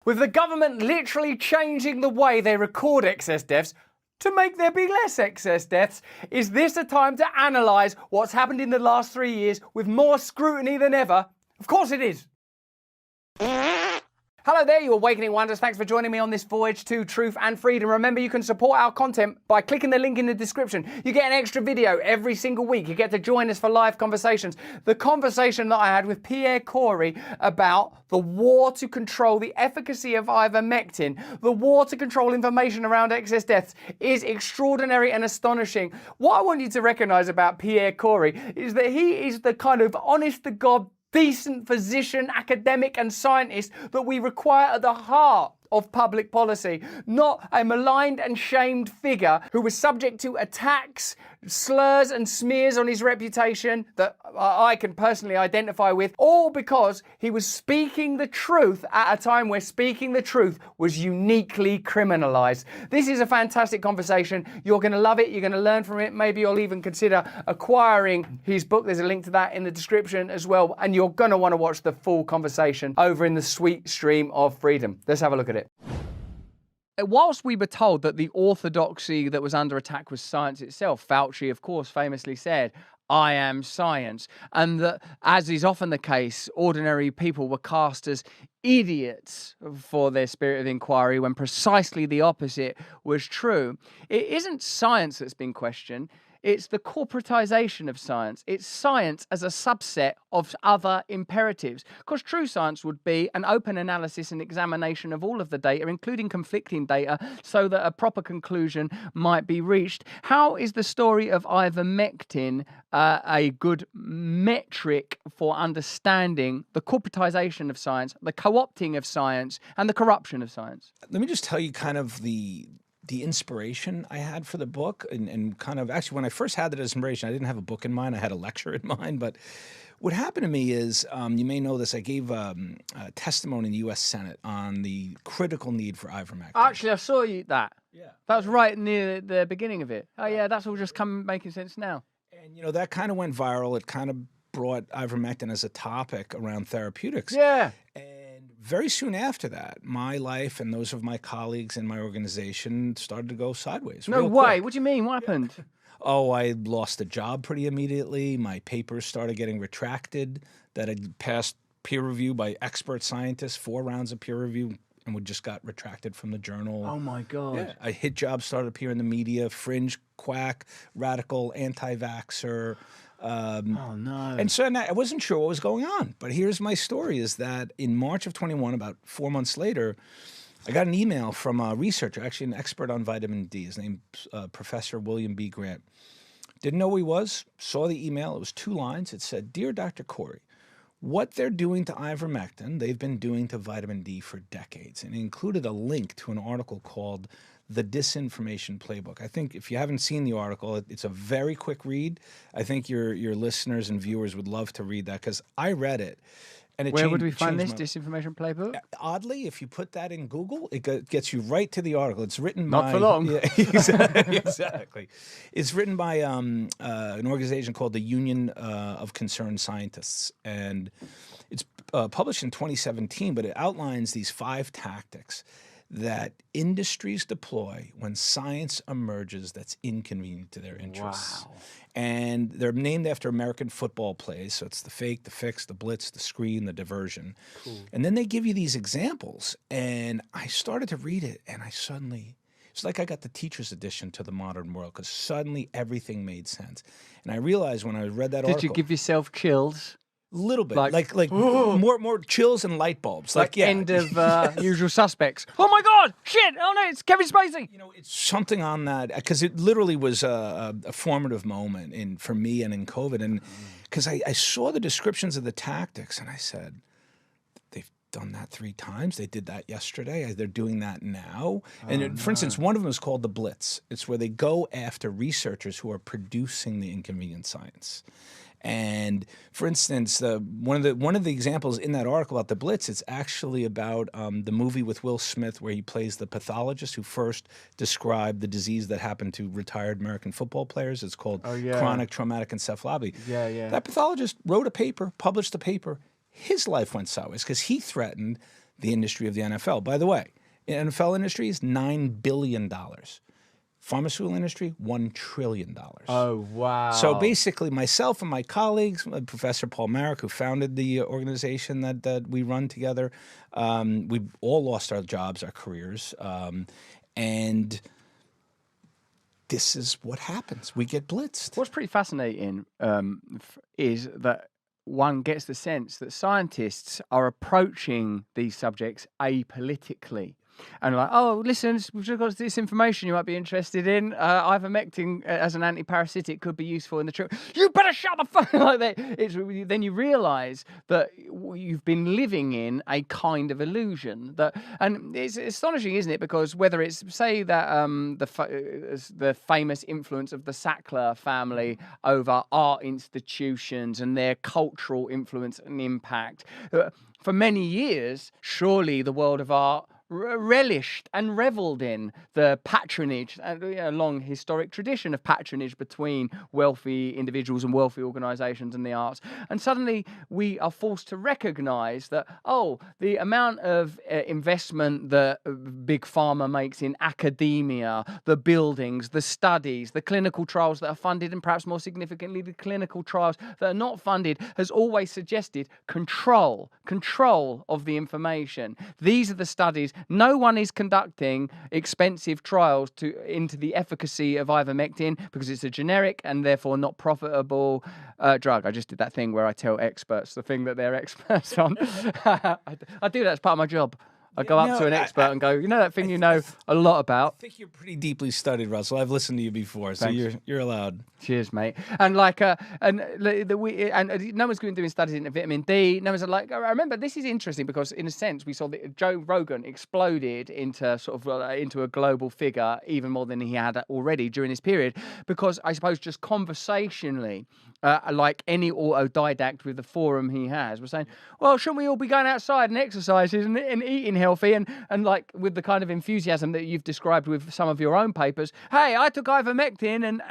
with the government literally changing the way they record excess deaths to make there be less excess deaths, is this a time to analyse what's happened in the last 3 years with more scrutiny than ever? Of course it is. Hello there, you Awakening Wonders. Thanks for joining me on this voyage to truth and freedom. Remember, you can support our content by clicking the link in the description. You get an extra video every single week. You get to join us for live conversations. The conversation that I had with Pierre Kory about the war to control the efficacy of ivermectin, the war to control information around excess deaths, is extraordinary and astonishing. What I want you to recognise about Pierre Kory is that he is the kind of honest-to-God, decent physician, academic and scientist that we require at the heart of public policy, not a maligned and shamed figure who was subject to attacks, slurs and smears on his reputation that I can personally identify with, all because he was speaking the truth at a time where speaking the truth was uniquely criminalized. This is a fantastic conversation. You're going to love it. You're going to learn from it. Maybe you'll even consider acquiring his book. There's a link to that in the description as well. And you're going to want to watch the full conversation over in the sweet stream of freedom. Let's have a look at it. Whilst we were told that the orthodoxy that was under attack was science itself, Fauci, of course, famously said, "I am science," and that, as is often the case, ordinary people were cast as idiots for their spirit of inquiry when precisely the opposite was true. It isn't science that's been questioned. It's the corporatization of science. It's science as a subset of other imperatives. Because true science would be an open analysis and examination of all of the data, including conflicting data, so that a proper conclusion might be reached. How is the story of ivermectin a good metric for understanding the corporatization of science, the co-opting of science, and the corruption of science? Let me just tell you kind of the inspiration I had for the book, and kind of actually when I first had that inspiration, I didn't have a book in mind, I had a lecture in mind. But what happened to me is, you may know this, I gave a testimony in the U.S. Senate on the critical need for ivermectin. Actually, I saw that. Yeah. That was right near the beginning of it. Oh yeah, that's all just making sense now. And you know, that kind of went viral. It kind of brought ivermectin as a topic around therapeutics. Yeah. Very soon after that, my life and those of my colleagues in my organization started to go sideways. No way. What do you mean? What happened? Oh, I lost a job pretty immediately. My papers started getting retracted that had passed peer review by expert scientists, 4 rounds of peer review, and just got retracted from the journal. Oh, my God. Yeah. A hit job started to appear in the media, fringe, quack, radical, anti-vaxxer. Oh, no. And so I wasn't sure what was going on. But here's my story, is that in March of 21, about 4 months later, I got an email from a researcher, actually an expert on vitamin D. His name's Professor William B. Grant. Didn't know who he was, saw the email. It was 2 lines. It said, "Dear Dr. Kory, what they're doing to ivermectin, they've been doing to vitamin D for decades." And it included a link to an article called The Disinformation Playbook. I think if you haven't seen the article, it's a very quick read. I think your listeners and viewers would love to read that, because I read it. And it Where would we find this Disinformation Playbook? Oddly, if you put that in Google, it gets you right to the article. It's written by... Not for long. Yeah, exactly. It's written by an organization called the Union of Concerned Scientists. And it's published in 2017, but it outlines these 5 tactics that industries deploy when science emerges that's inconvenient to their interests. Wow. And they're named after American football plays. So it's the fake, the fix, the blitz, the screen, the diversion. Cool. And then they give you these examples. And I started to read it, and it's like I got the teacher's edition to the modern world, because suddenly everything made sense. And I realized when I read that article. Did you give yourself chills? Little bit, like more chills and light bulbs, like yeah. End of Usual Suspects. Oh my God! Shit! Oh no, it's Kevin Spacey. You know, it's something on that, because it literally was a formative moment for me and in COVID, and because I saw the descriptions of the tactics, and I said, they've done that 3 times. They did that yesterday. They're doing that now. And for instance, one of them is called the Blitz. It's where they go after researchers who are producing the inconvenient science. And for instance, one of the examples in that article about the Blitz, it's actually about the movie with Will Smith where he plays the pathologist who first described the disease that happened to retired American football players. It's called chronic traumatic encephalopathy. That pathologist wrote a paper, published a paper. His life went sideways because he threatened the industry of the NFL. By the way, the NFL industry is $9 billion. Pharmaceutical industry, $1 trillion. Oh, wow. So basically, myself and my colleagues, Professor Paul Marek, who founded the organization that we run together, we all lost our jobs, our careers, and this is what happens. We get blitzed. What's pretty fascinating is that one gets the sense that scientists are approaching these subjects apolitically. And like, oh, listen, we've just got this information you might be interested in. Ivermectin as an anti-parasitic could be useful in the treatment. You better shut the fuck like that. Then you realise that you've been living in a kind of illusion. And it's astonishing, isn't it? Because whether it's, say, that the famous influence of the Sackler family over art institutions and their cultural influence and impact, for many years, surely the world of art relished and revelled in the patronage, a long historic tradition of patronage between wealthy individuals and wealthy organisations and the arts. And suddenly we are forced to recognise that, oh, the amount of investment that Big Pharma makes in academia, the buildings, the studies, the clinical trials that are funded, and perhaps more significantly, the clinical trials that are not funded, has always suggested control of the information. These are the studies. No one is conducting expensive trials into the efficacy of ivermectin because it's a generic and therefore not profitable drug. I just did that thing where I tell experts the thing that they're experts on. I do that as part of my job. I go up to an expert and go, you know that thing you know a lot about? I think you're pretty deeply studied, Russell. I've listened to you before, so you're allowed. Cheers, mate. And like, no one's going to doing studies into vitamin D. No one's like, I remember this is interesting because in a sense we saw that Joe Rogan exploded into sort of into a global figure even more than he had already during this period, because I suppose just conversationally, like any autodidact with the forum he has, was saying, well, shouldn't we all be going outside and exercising and eating healthy, and like with the kind of enthusiasm that you've described with some of your own papers. Hey, I took ivermectin and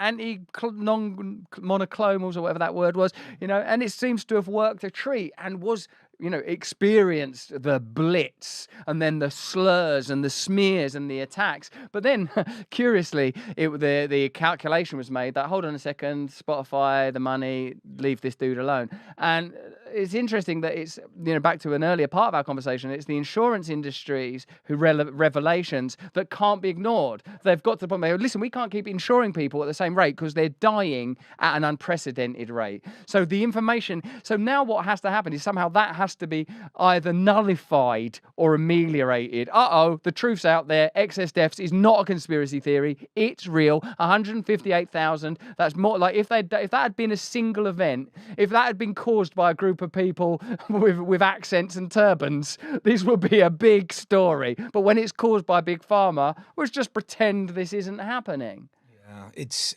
monoclonals or whatever that word was, and it seems to have worked a treat and was, experienced the blitz and then the slurs and the smears and the attacks. But then, curiously, the calculation was made that, hold on a second, Spotify, the money, leave this dude alone. And it's interesting that it's, back to an earlier part of our conversation, it's the insurance industries who revelations that can't be ignored. They've got to the point where, listen, we can't keep insuring people at the same rate because they're dying at an unprecedented rate. So the information, so now what has to happen is somehow that has to be either nullified or ameliorated. The truth's out there. Excess deaths is not a conspiracy theory. It's real. 158,000. That's more like if that had been a single event, if that had been caused by a group of people with accents and turbans, this would be a big story. But when it's caused by Big Pharma, let's just pretend this isn't happening. Yeah, it's,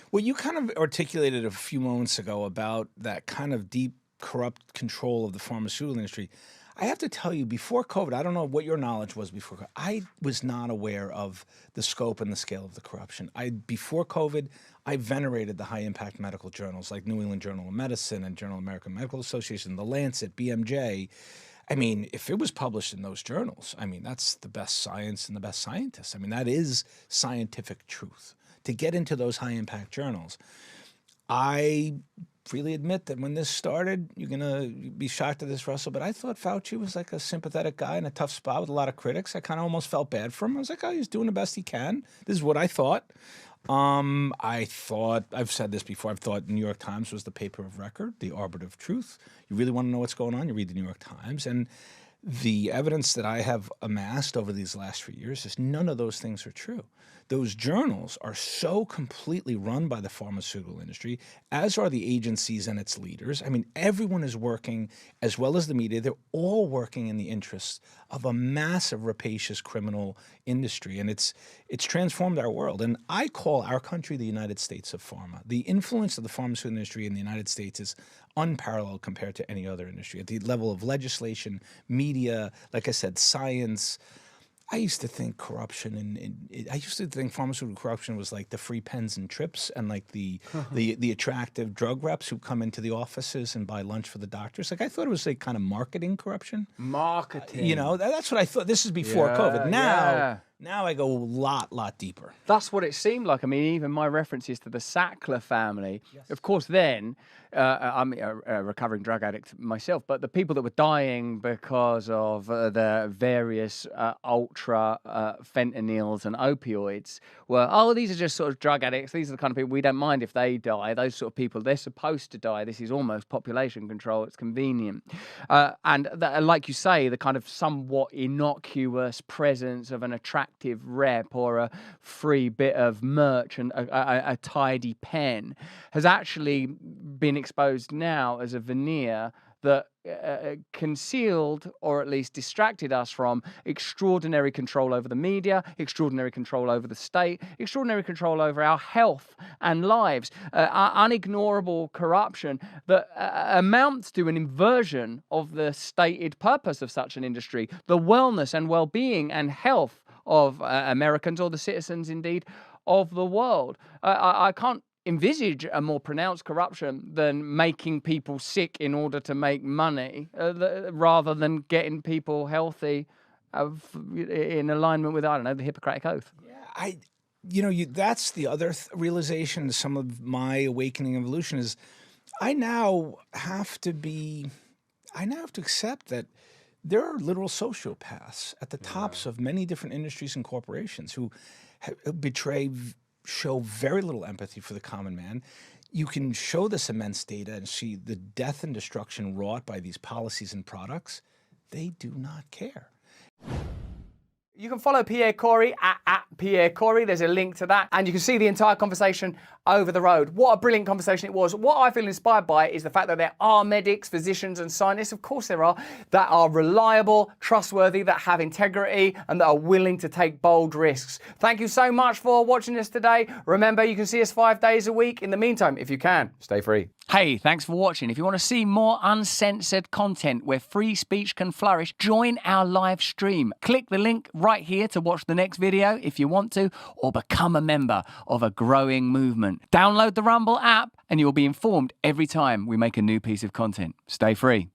what you kind of articulated a few moments ago about that kind of deep corrupt control of the pharmaceutical industry. I have to tell you, before COVID, I don't know what your knowledge was before COVID. I was not aware of the scope and the scale of the corruption. Before COVID, I venerated the high-impact medical journals like New England Journal of Medicine and Journal of American Medical Association, The Lancet, BMJ. I mean, if it was published in those journals, that's the best science and the best scientists. That is scientific truth. To get into those high-impact journals, I freely admit that when this started, you're going to be shocked at this, Russell, but I thought Fauci was like a sympathetic guy in a tough spot with a lot of critics. I kind of almost felt bad for him. I was like, oh, he's doing the best he can. This is what I thought. I've said this before, I've thought New York Times was the paper of record, the arbiter of truth. You really want to know what's going on, you read the New York Times. And the evidence that I have amassed over these last 3 years is none of those things are true. Those journals are so completely run by the pharmaceutical industry, as are the agencies and its leaders. Everyone is working, as well as the media. They're all working in the interests of a massive, rapacious criminal industry, and it's transformed our world. And I call our country the United States of pharma. The influence of the pharmaceutical industry in the United States is unparalleled compared to any other industry. At the level of legislation, media, like I said, science, I used to think corruption I used to think pharmaceutical corruption was like the free pens and trips and like the attractive drug reps who come into the offices and buy lunch for the doctors. Like I thought it was like kind of marketing corruption. Marketing. You know, that's what I thought. This is before COVID. Now I go a lot deeper. That's what it seemed like. I mean, even my references to the Sackler family, of course, then, I'm a recovering drug addict myself, but the people that were dying because of the various ultra fentanyls and opioids were, oh, these are just sort of drug addicts. These are the kind of people we don't mind if they die. Those sort of people, they're supposed to die. This is almost population control. It's convenient. And like you say, the kind of somewhat innocuous presence of an attractive rep or a free bit of merch and a tidy pen has actually been exposed now as a veneer that concealed or at least distracted us from extraordinary control over the media, extraordinary control over the state, extraordinary control over our health and lives, unignorable corruption that amounts to an inversion of the stated purpose of such an industry, the wellness and well-being and health of Americans, or the citizens indeed of the world. I can't envisage a more pronounced corruption than making people sick in order to make money, rather than getting people healthy in alignment with, I don't know, the Hippocratic Oath. Yeah, that's the other realization. Some of my awakening evolution is I now have to accept that there are literal sociopaths at the tops of many different industries and corporations who show very little empathy for the common man. You can show this immense data and see the death and destruction wrought by these policies and products. They do not care. You can follow Pierre Kory at Pierre Kory. There's a link to that. And you can see the entire conversation over the road. What a brilliant conversation it was. What I feel inspired by is the fact that there are medics, physicians and scientists, of course there are, that are reliable, trustworthy, that have integrity and that are willing to take bold risks. Thank you so much for watching us today. Remember, you can see us 5 days a week. In the meantime, if you can, stay free. Hey, thanks for watching. If you want to see more uncensored content where free speech can flourish, join our live stream. Click the link right here to watch the next video if you want to, or become a member of a growing movement. Download the Rumble app and you'll be informed every time we make a new piece of content. Stay free.